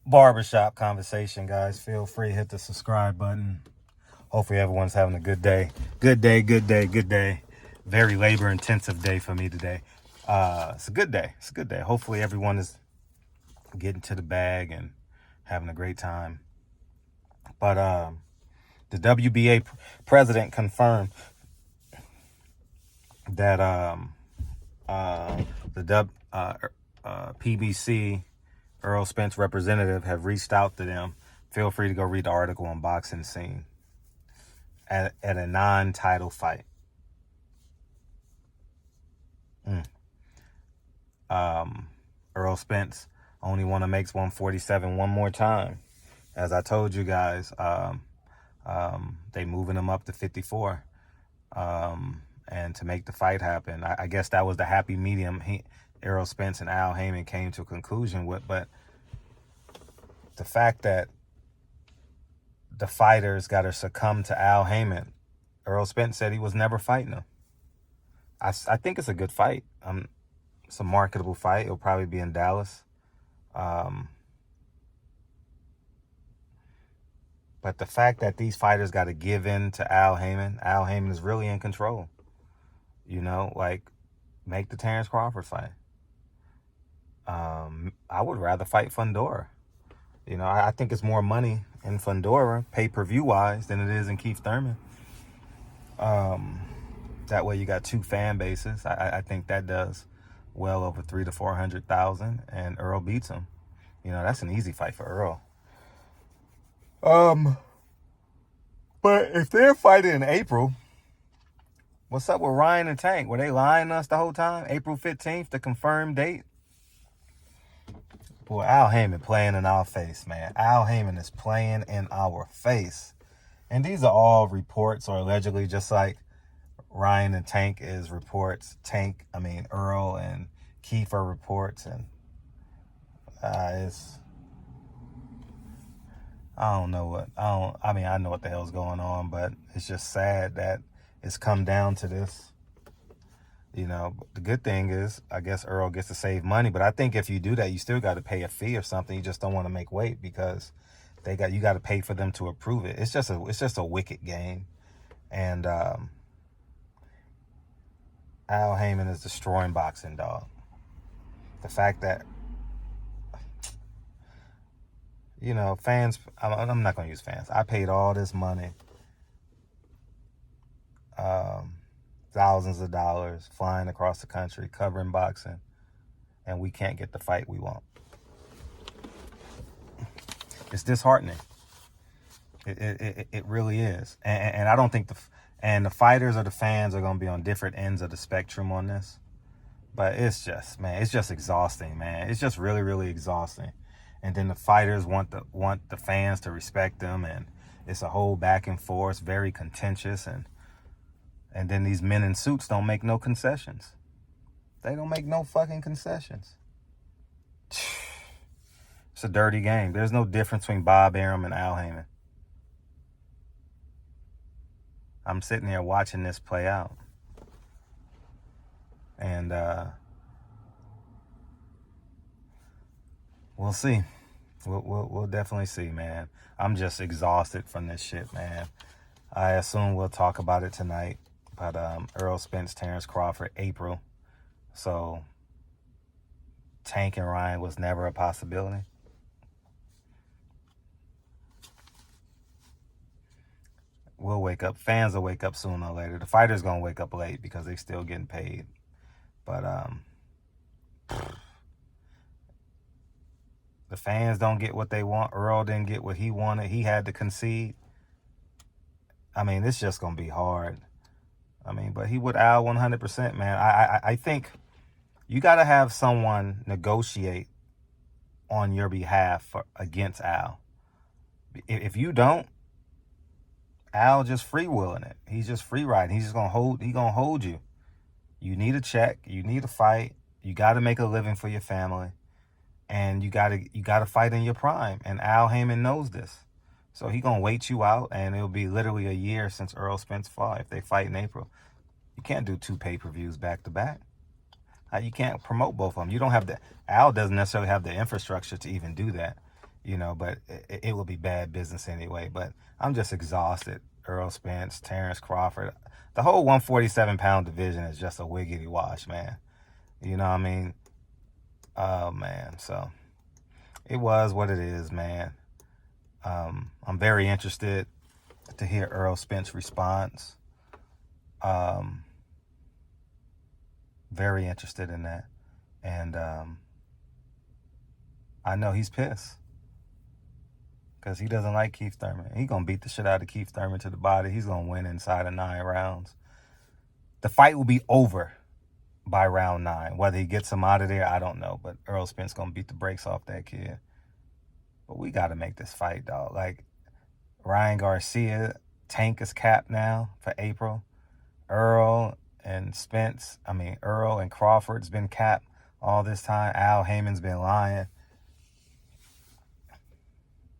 barbershop conversation, guys. Feel free to hit the subscribe button. Hopefully everyone's having a good day. Good day, good day, good day. Very labor intensive day for me today. It's a good day. It's a good day. Hopefully everyone is getting to the bag and having a great time. But the WBA president confirmed that the PBC Earl Spence representative have reached out to them. Feel free to go read the article on Boxing Scene at a non-title fight. Earl Spence only want to make 147 one more time. As I told you guys, they moving him up to 54. And to make the fight happen. I guess that was the happy medium Errol Spence and Al Haymon came to a conclusion with. But the fact that the fighters got to succumb to Al Haymon, Errol Spence said he was never fighting him. I think it's a good fight. It's a marketable fight. It'll probably be in Dallas. But the fact that these fighters got to give in to Al Haymon is really in control. You know, like, make the Terrence Crawford fight. I would rather fight Fundora. You know, I think it's more money in Fundora, pay-per-view wise, than it is in Keith Thurman. That way you got two fan bases. I think that does well over 300,000 to 400,000, and Earl beats him. You know, that's an easy fight for Earl. But if they're fighting in April, what's up with Ryan and Tank? Were they lying to us the whole time? April 15th, the confirmed date? Boy, Al Haymon playing in our face, man. Al Haymon is playing in our face. And these are all reports, or allegedly, just like Ryan and Tank is reports. Earl and Keith are reports. And I don't know what, I know what the hell's going on, but it's just sad that it's come down to this. You know, the good thing is, I guess Earl gets to save money, but I think if you do that, you still got to pay a fee or something. You just don't want to make weight because you got to pay for them to approve it. It's just a wicked game. And Al Haymon is destroying boxing, dog. The fact that, you know, fans, I'm not going to use fans. I paid all this money, thousands of dollars, flying across the country, covering boxing, and we can't get the fight we want. It's disheartening. It really is. And I don't think the fighters or the fans are going to be on different ends of the spectrum on this. But it's just exhausting, man. It's just really, really exhausting. And then the fighters want the fans to respect them, and it's a whole back and forth, very contentious, and then these men in suits don't make no concessions. They don't make no fucking concessions. It's a dirty game. There's no difference between Bob Arum and Al Haymon. I'm sitting here watching this play out. And we'll see. We'll definitely see, man. I'm just exhausted from this shit, man. I assume we'll talk about it tonight. But Earl Spence, Terrence Crawford, April. So Tank and Ryan was never a possibility. We'll wake up. Fans will wake up sooner or later. The fighters going to wake up late because they still getting paid. But the fans don't get what they want. Earl didn't get what he wanted. He had to concede. It's just going to be hard. But he would Al 100%, man. I think you got to have someone negotiate on your behalf against Al. If you don't, Al just freewheeling it. He's just free riding. He's just gonna hold you. You need a check. You need a fight. You got to make a living for your family, and you got to fight in your prime. And Al Haymon knows this, so he gonna wait you out, and it'll be literally a year since Earl Spence fought. If they fight in April, you can't do 2 pay-per-views back to back. You can't promote both of them. You don't have Al doesn't necessarily have the infrastructure to even do that. you know, but it will be bad business anyway. But I'm just exhausted. Errol Spence, Terrence Crawford. The whole 147-pound division is just a wiggity wash, man. You know what I mean? Oh, man. So it was what it is, man. I'm very interested to hear Errol Spence response. Very interested in that. And I know he's pissed because he doesn't like Keith Thurman. He's going to beat the shit out of Keith Thurman to the body. He's going to win inside of 9 rounds. The fight will be over by round 9. Whether he gets him out of there, I don't know. But Errol Spence going to beat the brakes off that kid. But we got to make this fight, dog. Like, Ryan Garcia, tank is capped now for April. Earl and Crawford's been capped all this time. Al Haymon's been lying.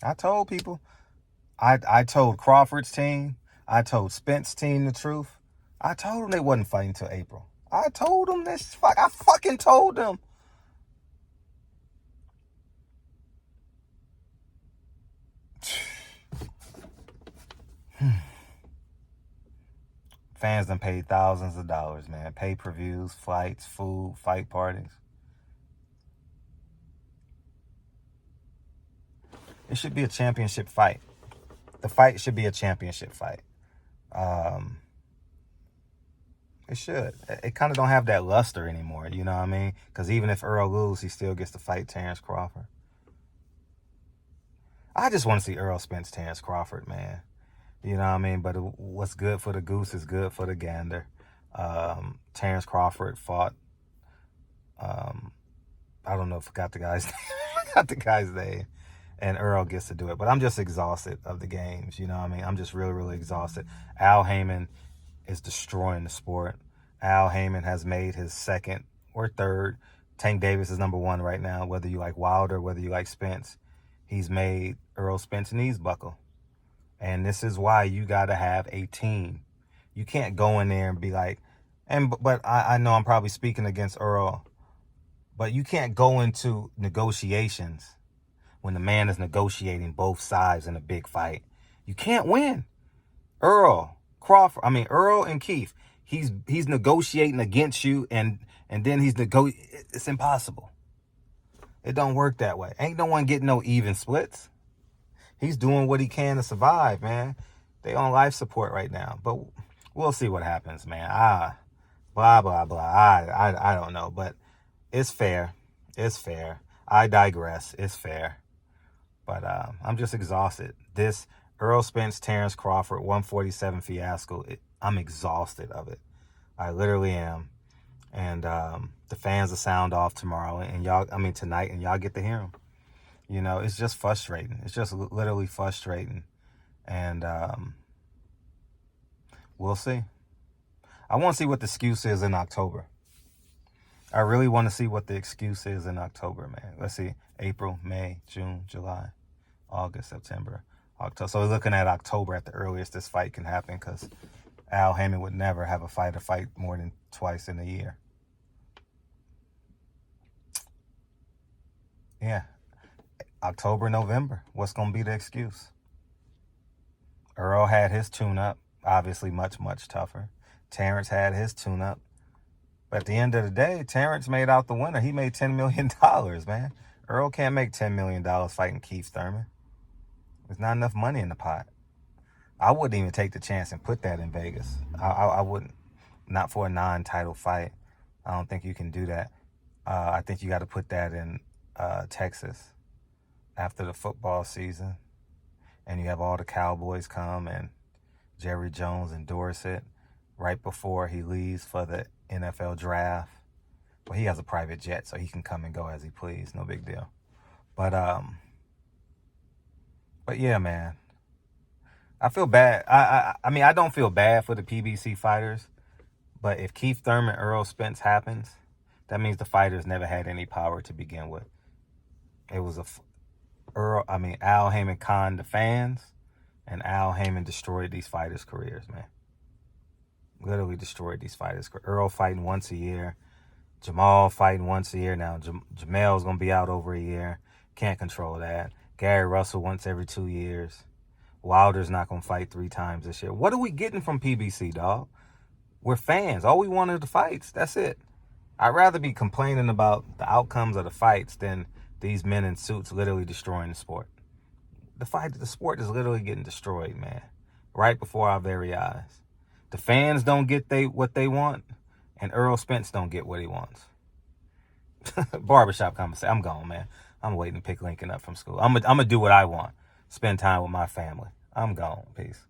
I told people. I told Crawford's team. I told Spence's team the truth. I told them they wasn't fighting until April. I told them this. I fucking told them. Fans done paid thousands of dollars, man. Pay-per-views, flights, food, fight parties. It should be a championship fight. The fight should be a championship fight. It should. It kind of don't have that luster anymore, you know what I mean? Because even if Earl loses, he still gets to fight Terrence Crawford. I just want to see Errol Spence, Terrence Crawford, man. You know what I mean? But what's good for the goose is good for the gander. Terrence Crawford fought, I don't know, forgot the guy's name. And Earl gets to do it. But I'm just exhausted of the games, you know what I mean? I'm just really, really exhausted. Al Haymon is destroying the sport. Al Haymon has made his second or third. Tank Davis is number 1 right now, whether you like Wilder, whether you like Spence. He's made Errol Spence knees buckle. And this is why you got to have a team. You can't go in there and be like, but I know I'm probably speaking against Earl, but you can't go into negotiations when the man is negotiating both sides in a big fight. You can't win. Earl and Keith, he's negotiating against you, and then it's impossible. It don't work that way. Ain't no one getting no even splits. He's doing what he can to survive, man. They on life support right now. But we'll see what happens, man. Blah, blah, blah. I don't know. But it's fair. It's fair. I digress. It's fair. But I'm just exhausted. This Errol Spence, Terrence Crawford, 147 fiasco, I'm exhausted of it. I literally am. And the fans will sound off tomorrow. Tonight. And y'all get to hear them. You know, it's just frustrating. It's just literally frustrating. And we'll see. I want to see what the excuse is in October. I really want to see what the excuse is in October, man. Let's see. April, May, June, July, August, September, October. So we're looking at October at the earliest this fight can happen, because Al Haymon would never have a fighter fight more than twice in a year. Yeah. October, November. What's going to be the excuse? Earl had his tune-up. Obviously much, much tougher. Terrence had his tune-up. But at the end of the day, Terrence made out the winner. He made $10 million, man. Earl can't make $10 million fighting Keith Thurman. There's not enough money in the pot. I wouldn't even take the chance and put that in Vegas. I wouldn't. Not for a non-title fight. I don't think you can do that. I think you got to put that in Texas after the football season. And you have all the Cowboys come and Jerry Jones endorse it right before he leaves for the NFL draft. Well, he has a private jet, so he can come and go as he please. No big deal. But yeah, man. I feel bad. I don't feel bad for the PBC fighters. But if Keith Thurman, Errol Spence happens, that means the fighters never had any power to begin with. It was Al Haymon conned the fans, and Al Haymon destroyed these fighters' careers, man. Literally destroyed these fighters. Earl fighting once a year. Jamal fighting once a year. Now, Jamel's going to be out over a year. Can't control that. Gary Russell once every 2 years. Wilder's not going to fight 3 times this year. What are we getting from PBC, dog? We're fans. All we want are the fights. That's it. I'd rather be complaining about the outcomes of the fights than these men in suits literally destroying the sport. The sport is literally getting destroyed, man, right before our very eyes. The fans don't get what they want, and Errol Spence don't get what he wants. Barbershop conversation. I'm gone, man. I'm waiting to pick Lincoln up from school. I'm gonna do what I want. Spend time with my family. I'm gone. Peace.